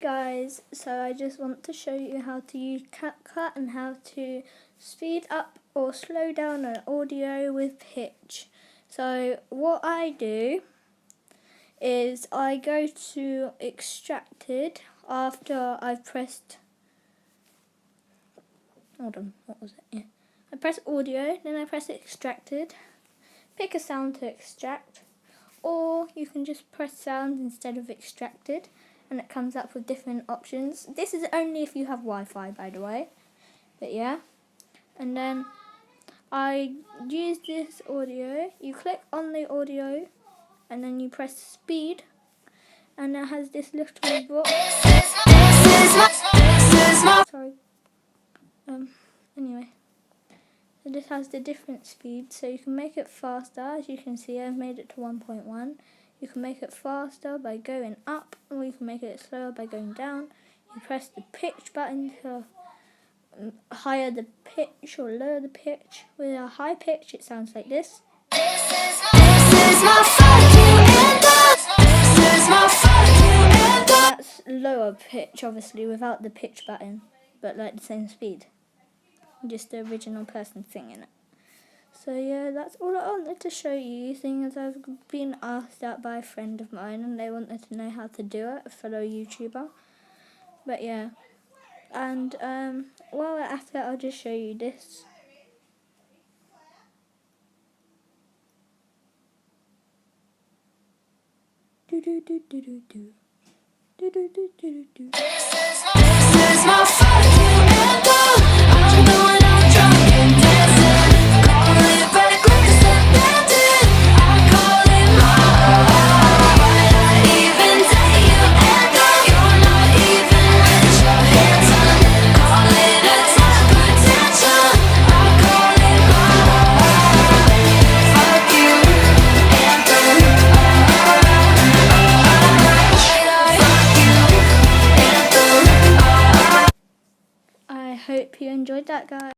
guys, so I just want to show you how to use CapCut and how to speed up or slow down an audio with pitch. So what I do is I go to extracted after I've pressed, hold on, what was it? Yeah. I press audio, then I press extracted, pick a sound to extract, or you can just press sound instead of extracted and it comes up with different options. This is only if you have Wi-Fi, by the way, but yeah. And then I use this audio, you click on the audio and then you press speed and it has this little box. Sorry. Anyway. So this has the different speeds, so you can make it faster. As you can see, I've made it to 1.1. You can make it faster by going up, or you can make it slower by going down. You press the pitch button to higher the pitch or lower the pitch. With a high pitch, it sounds like this. That's lower pitch, obviously, without the pitch button, but like the same speed. Just the original person singing it. So yeah, that's all I wanted to show you, seeing as I've been asked that by a friend of mine and they wanted to know how to do it, a fellow YouTuber. But yeah, and while we're at it, I'll just show you this. Do do do do do do. Do do do do do do. This is my I hope you enjoyed that, guys.